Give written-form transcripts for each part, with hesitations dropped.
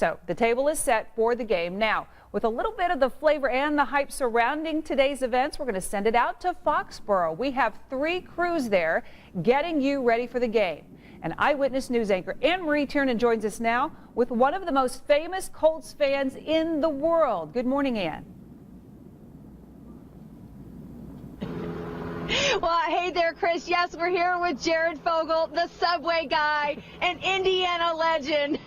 So the table is set for the game. Now, with a little bit of the flavor and the hype surrounding today's events, we're going to send it out to Foxborough. We have 3 crews there getting you ready for the game. And Eyewitness News anchor Anne-Marie Tiernan joins us now with one of the most famous Colts fans in the world. Good morning, Ann. Well, hey there, Chris. Yes, we're here with Jared Fogle, the Subway guy, an Indiana legend.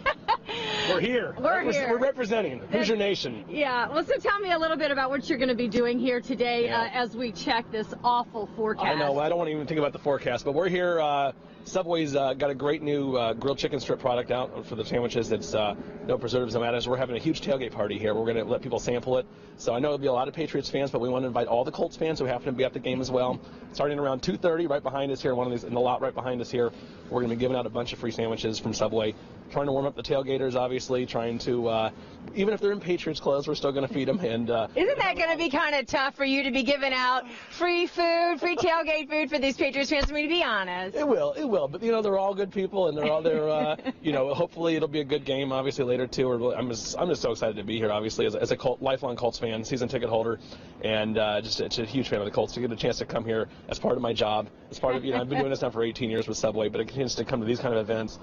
We're here. We're representing Hoosier Nation. Yeah. Well, so tell me a little bit about what you're going to be doing here today as we check this awful forecast. I know. I don't want to even think about the forecast, but we're here. Subway's got a great new grilled chicken strip product out for the sandwiches. It's no preservatives, no additives. We're having a huge tailgate party here. We're going to let people sample it. So I know there'll be a lot of Patriots fans, but we want to invite all the Colts fans who happen to be at the game as well. Starting around 2:30, right behind us here, one of these in the lot right behind us here, we're going to be giving out a bunch of free sandwiches from Subway. Trying to warm up the tailgaters, obviously. Trying to, even if they're in Patriots clothes, we're still going to feed them. And isn't that going to be kind of tough for you to be giving out free food, free tailgate food for these Patriots fans? I mean, to be honest. It will. But they're all good people, and they're all hopefully it'll be a good game. Obviously later too. I'm just so excited to be here. Obviously, as a lifelong Colts fan, season ticket holder, and just a huge fan of the Colts. To get a chance to come here as part of my job, as part of I've been doing this now for 18 years with Subway, but a chance to come to these kind of events,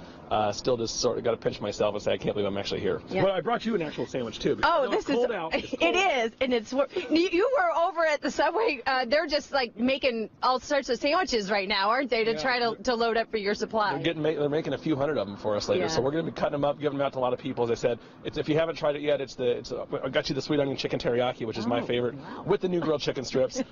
still just sort of got to pinch myself and say I can't believe I'm actually here. Yeah. Well, I brought you an actual sandwich too. Oh, this is cold out. It is, and it's you were over at the Subway. They're just like making all sorts of sandwiches right now, aren't they, to try to load up for your supply? They're making a few hundred of them for us later, so we're going to be cutting them up, giving them out to a lot of people. As I said, if you haven't tried it yet, I got you the sweet onion chicken teriyaki, which is my favorite, with the new grilled chicken strips.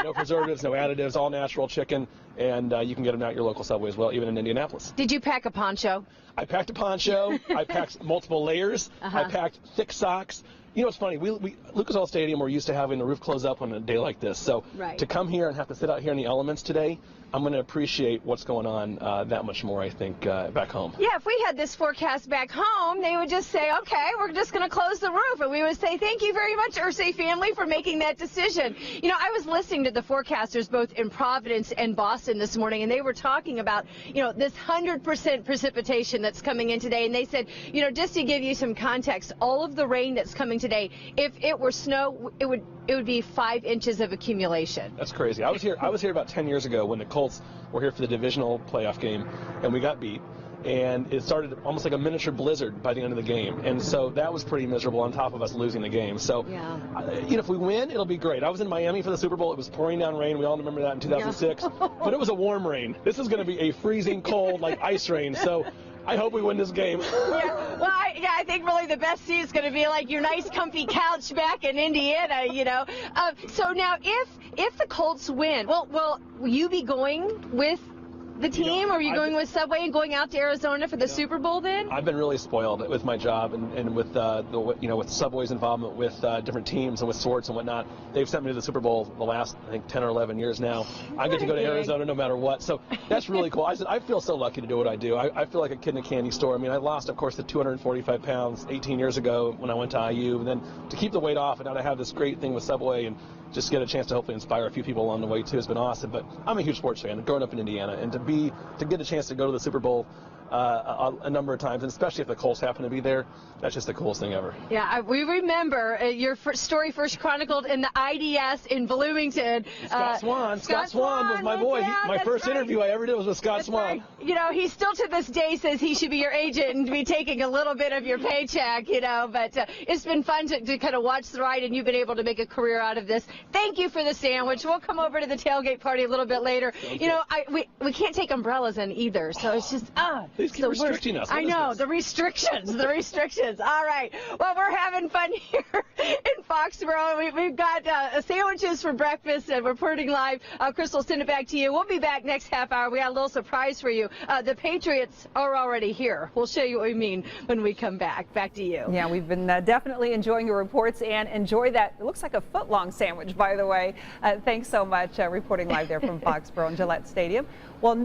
No preservatives, no additives, all natural chicken, and you can get them out at your local Subway as well, even in Indianapolis. Did you pack a poncho? I packed a poncho. I packed multiple layers. I packed thick socks. You know, it's funny. We Lucas Oil Stadium, we're used to having the roof close up on a day like this. So to come here and have to sit out here in the elements today, I'm going to appreciate what's going on that much more, I think, back home. Yeah, if we had this forecast back home, they would just say, okay, we're just going to close the roof. And we would say, thank you very much, Irsay family, for making that decision. I was listening to the forecasters both in Providence and Boston this morning, and they were talking about, this 100% precipitation that's coming in today. And they said, just to give you some context, all of the rain that's coming today, if it were snow, it would be 5 inches of accumulation. That's crazy. I was here about 10 years ago when the Colts were here for the divisional playoff game, and we got beat. And it started almost like a miniature blizzard by the end of the game. And so that was pretty miserable on top of us losing the game. So, if we win, it'll be great. I was in Miami for the Super Bowl. It was pouring down rain. We all remember that in 2006. But it was a warm rain. This is going to be a freezing cold, like ice rain. So I hope we win this game. I think really the best seat is going to be like your nice comfy couch back in Indiana, So now if the Colts win, will you be going with the team, or are you going with Subway and going out to Arizona for the Super Bowl then? I've been really spoiled with my job and with with Subway's involvement with different teams and with sports and whatnot. They've sent me to the Super Bowl the last, I think, 10 or 11 years now. I get to go to Arizona no matter what, so that's really cool. I feel so lucky to do what I do. I feel like a kid in a candy store. I mean, I lost, of course, the 245 pounds 18 years ago when I went to IU, and then to keep the weight off, and now to have this great thing with Subway and just get a chance to hopefully inspire a few people along the way too has been awesome. But I'm a huge sports fan, growing up in Indiana, and to get a chance to go to the Super Bowl a number of times, and especially if the Colts happen to be there, that's just the coolest thing ever. Yeah, we remember your story first chronicled in the IDS in Bloomington. Scott Swan was my boy. My first interview I ever did was with Scott Swan. Right. He still to this day says he should be your agent and be taking a little bit of your paycheck, but it's been fun to kind of watch the ride, and you've been able to make a career out of this. Thank you for the sandwich. We'll come over to the tailgate party a little bit later. We can't take umbrellas in either, so it's just They keep restricting us. I know, the restrictions. All right. Well, we're having fun here in Foxborough. We've got sandwiches for breakfast and reporting live. Chris will send it back to you. We'll be back next half hour. We got a little surprise for you. The Patriots are already here. We'll show you what we mean when we come back. Back to you. Yeah, we've been definitely enjoying your reports, and enjoy that. It looks like a foot-long sandwich, by the way. Thanks so much reporting live there from Foxborough and Gillette Stadium. Well.